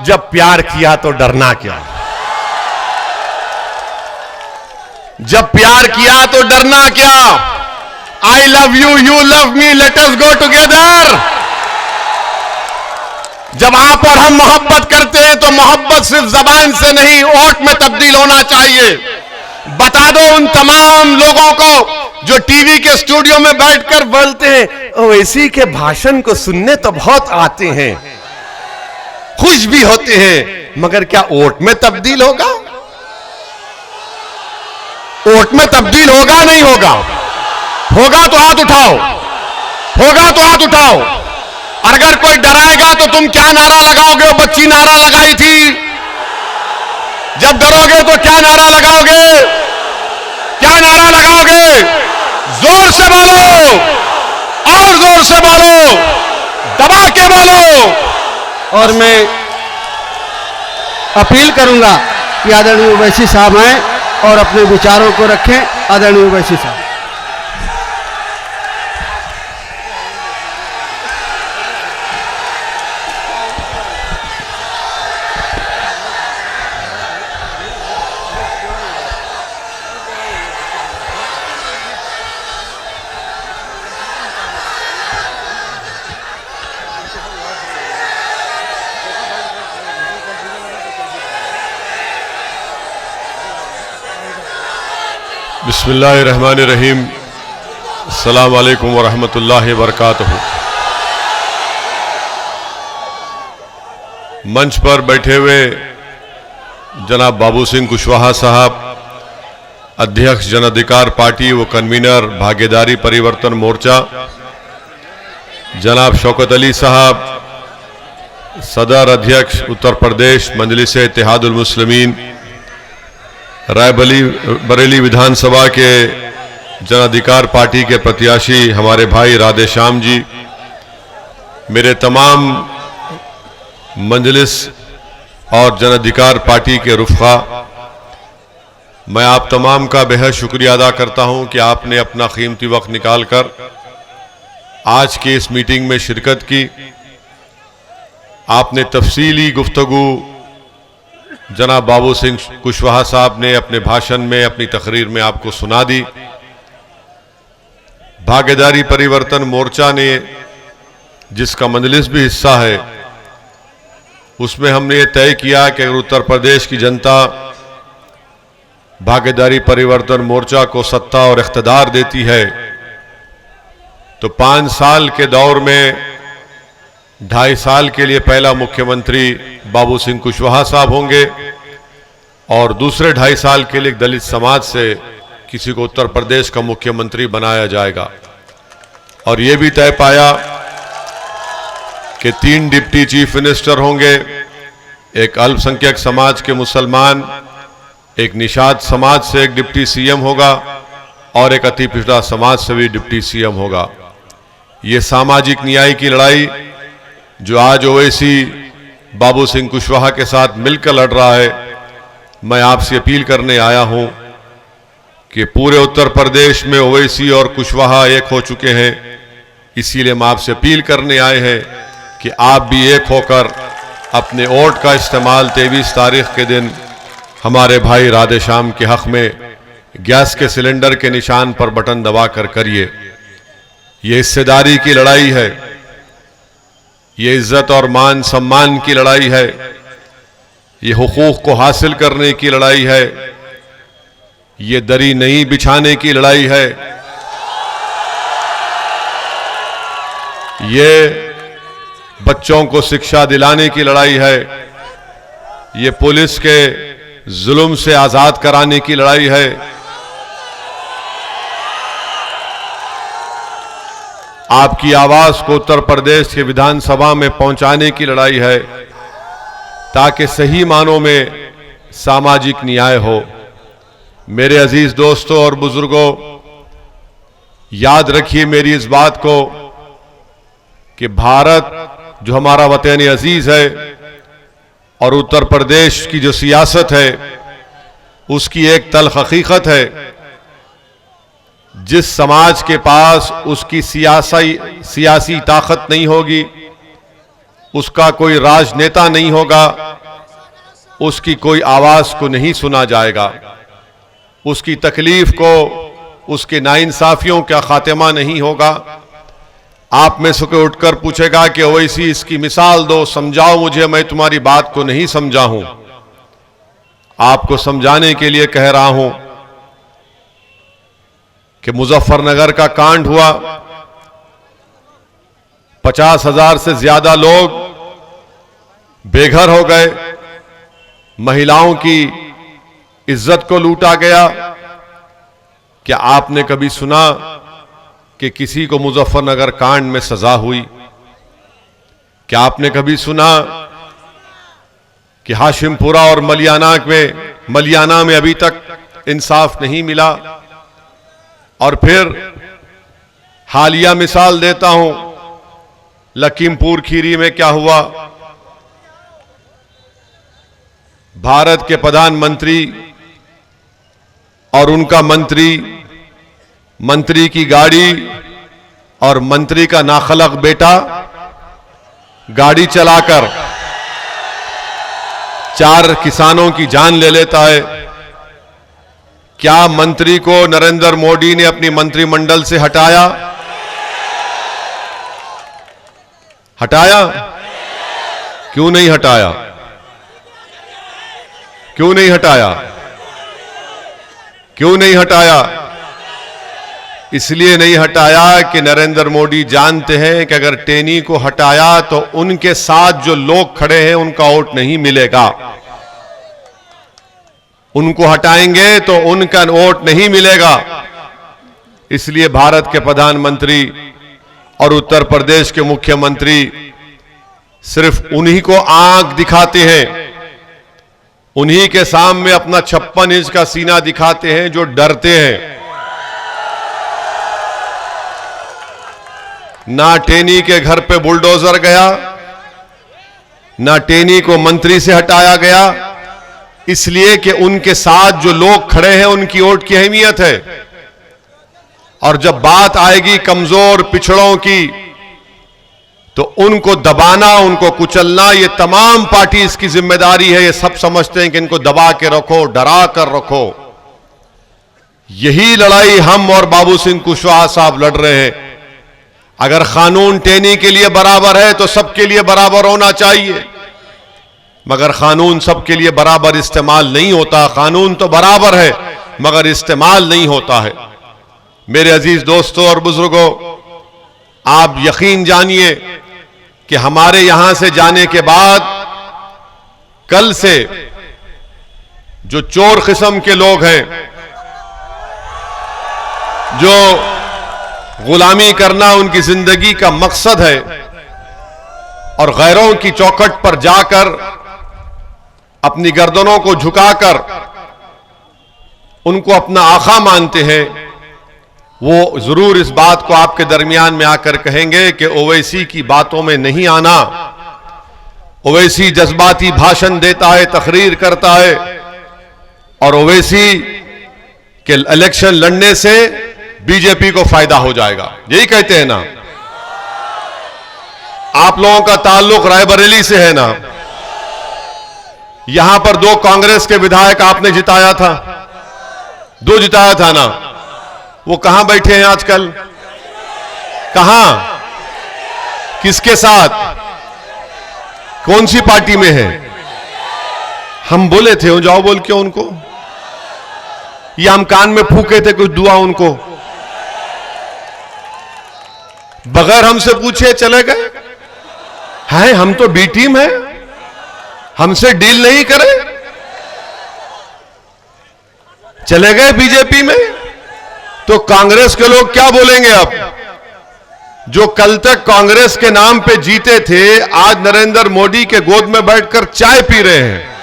जब प्यार किया तो डरना क्या, जब प्यार किया तो डरना क्या। I love you, you love me, let us go together. जब आप और हम मोहब्बत करते हैं तो मोहब्बत सिर्फ जबान से नहीं, ओठ में तब्दील होना चाहिए। बता दो उन तमाम लोगों को जो टीवी के स्टूडियो में बैठकर बोलते हैं ओवैसी के भाषण को सुनने तो बहुत आते हैं, खुश भी होते हैं, मगर क्या ओठ में तब्दील होगा? ओठ में तब्दील होगा नहीं होगा? होगा तो हाथ उठाओ, होगा तो हाथ उठाओ। और अगर कोई डराएगा तो तुम क्या नारा लगाओगे? वो बच्ची नारा लगाई थी। जब डरोगे तो क्या नारा लगाओगे? क्या नारा लगाओगे? जोर से बोलो, और जोर से बोलो, दबा के बोलो। और मैं अपील करूंगा कि आदरणीय ओवैसी साहब हैं और अपने विचारों को रखें। आदरणीय ओवैसी साहब। बिस्मिल्लाहिर्रहमानिर्रहीम। अस्सलाम वालेकुम वरहमतुल्लाहि वबरकातुहू। मंच पर बैठे हुए जनाब बाबू सिंह कुशवाहा साहब, अध्यक्ष जन अधिकार पार्टी व कन्वीनर भागीदारी परिवर्तन मोर्चा, जनाब शौकत अली साहब, सदर अध्यक्ष उत्तर प्रदेश मजलिस इत्तेहादुल मुस्लिमीन, रायबरेली विधानसभा के जन अधिकार पार्टी के प्रत्याशी हमारे भाई राधे श्याम जी, मेरे तमाम मजलिस और जन अधिकार पार्टी के रुफ़ा, मैं आप तमाम का बेहद शुक्रिया अदा करता हूं कि आपने अपना कीमती वक्त निकालकर आज की इस मीटिंग में शिरकत की। आपने तफसीली गुफ्तगू जनाब बाबू सिंह कुशवाहा साहब ने अपने भाषण में, अपनी तकरीर में आपको सुना दी। भागीदारी परिवर्तन मोर्चा ने, जिसका मजलिस भी हिस्सा है, उसमें हमने ये तय किया कि अगर उत्तर प्रदेश की जनता भागीदारी परिवर्तन मोर्चा को सत्ता और इख्तिदार देती है तो 5 साल के दौर में 2.5 साल के लिए पहला मुख्यमंत्री बाबू सिंह कुशवाहा साहब होंगे और दूसरे 2.5 साल के लिए दलित समाज से किसी को उत्तर प्रदेश का मुख्यमंत्री बनाया जाएगा। और ये भी तय पाया कि 3 डिप्टी चीफ मिनिस्टर होंगे, एक अल्पसंख्यक समाज के मुसलमान, एक निषाद समाज से एक डिप्टी सीएम होगा और एक अति पिछड़ा समाज से भी डिप्टी सीएम होगा। ये सामाजिक न्याय की लड़ाई जो आज ओवैसी बाबू सिंह कुशवाहा के साथ मिलकर लड़ रहा है, मैं आपसे अपील करने आया हूं कि पूरे उत्तर प्रदेश में ओवैसी और कुशवाहा एक हो चुके हैं। इसीलिए हम आपसे अपील करने आए हैं कि आप भी एक होकर अपने वोट का इस्तेमाल 23 तारीख के दिन हमारे भाई राधे श्याम के हक में गैस के सिलेंडर के निशान पर बटन दबाकर करिए। ये हिस्सेदारी की लड़ाई है, ये इज्जत और मान सम्मान की लड़ाई है, ये हुकूक को हासिल करने की लड़ाई है, ये दरी नहीं बिछाने की लड़ाई है, ये बच्चों को शिक्षा दिलाने की लड़ाई है, ये पुलिस के जुल्म से आजाद कराने की लड़ाई है। आपकी आवाज को उत्तर प्रदेश के विधानसभा में पहुंचाने की लड़ाई है ताकि सही मानों में सामाजिक न्याय हो। मेरे अजीज दोस्तों और बुजुर्गों, याद रखिए मेरी इस बात को कि भारत जो हमारा वतन अजीज है और उत्तर प्रदेश की जो सियासत है उसकी एक तल्ख हकीकत है, जिस समाज के पास उसकी सियासी ताकत नहीं होगी उसका कोई राजनेता नहीं होगा, उसकी कोई आवाज को नहीं सुना जाएगा, उसकी तकलीफ को, उसके नाइंसाफियों का खात्मा नहीं होगा। आप में से कोई उठकर पूछेगा कि ओवैसी इसकी मिसाल दो, समझाओ मुझे, मैं तुम्हारी बात को नहीं समझा हूं। आपको समझाने के लिए कह रहा हूं कि मुजफ्फरनगर का कांड हुआ, 50,000 से ज्यादा लोग बेघर हो गए, महिलाओं की इज्जत को लूटा गया। क्या आपने कभी सुना कि किसी को मुजफ्फरनगर कांड में सजा हुई? क्या आपने कभी सुना कि हाशिमपुरा और मलियाना में अभी तक इंसाफ नहीं मिला? और फिर हालिया मिसाल देता हूं, लखीमपुर खीरी में क्या हुआ? भारत के प्रधानमंत्री और उनका मंत्री की गाड़ी और मंत्री का नाखलक बेटा गाड़ी चलाकर 4 किसानों की जान ले लेता है। क्या मंत्री को नरेंद्र मोदी ने अपनी मंत्रिमंडल से हटाया? क्यों नहीं हटाया? क्यों नहीं हटाया? क्यों नहीं हटाया? इसलिए नहीं हटाया कि नरेंद्र मोदी जानते हैं कि अगर टेनी को हटाया तो उनके साथ जो लोग खड़े हैं उनका वोट नहीं मिलेगा। उनको हटाएंगे तो उनका वोट नहीं मिलेगा। इसलिए भारत के प्रधानमंत्री और उत्तर प्रदेश के मुख्यमंत्री सिर्फ उन्हीं को आंख दिखाते हैं, उन्हीं के सामने अपना 56 इंच का सीना दिखाते हैं जो डरते हैं। ना टेनी के घर पे बुलडोजर गया, ना टेनी को मंत्री से हटाया गया, इसलिए कि उनके साथ जो लोग खड़े हैं उनकी वोट की अहमियत है। और जब बात आएगी कमजोर पिछड़ों की तो उनको दबाना, उनको कुचलना, ये तमाम पार्टीज की जिम्मेदारी है। ये सब समझते हैं कि इनको दबा के रखो, डरा कर रखो। यही लड़ाई हम और बाबू सिंह कुशवाहा साहब लड़ रहे हैं। अगर कानून टेनी के लिए बराबर है तो सबके लिए बराबर होना चाहिए, मगर कानून सबके लिए बराबर इस्तेमाल नहीं होता। कानून तो बराबर है मगर इस्तेमाल नहीं होता है। मेरे अजीज दोस्तों और बुजुर्गों, आप यकीन जानिए कि हमारे यहां से जाने के बाद कल से जो चोर किस्म के लोग हैं, जो गुलामी करना उनकी जिंदगी का मकसद है और गैरों की चौखट पर जाकर अपनी गर्दनों को झुकाकर उनको अपना आका मानते हैं, वो जरूर इस बात को आपके दरमियान में आकर कहेंगे कि ओवैसी की बातों में नहीं आना। ओवैसी जज्बाती भाषण देता है, तकरीर करता है, और ओवैसी के इलेक्शन लड़ने से बीजेपी को फायदा हो जाएगा, यही कहते हैं ना। आप लोगों का ताल्लुक रायबरेली से है ना। यहां पर 2 कांग्रेस के विधायक आपने जिताया था, 2 जिताया था ना। वो कहां बैठे हैं आजकल? कहां? किसके साथ? कौन सी पार्टी में है? हम बोले थे जाओ बोल के उनको, या हम कान में फूके थे कुछ दुआ उनको? बगैर हमसे पूछे चले गए हैं। हम तो बी टीम है, हमसे डील नहीं करे, चले गए बीजेपी में। तो कांग्रेस के लोग क्या बोलेंगे अब? जो कल तक कांग्रेस के नाम पे जीते थे, आज नरेंद्र मोदी के गोद में बैठकर चाय पी रहे हैं।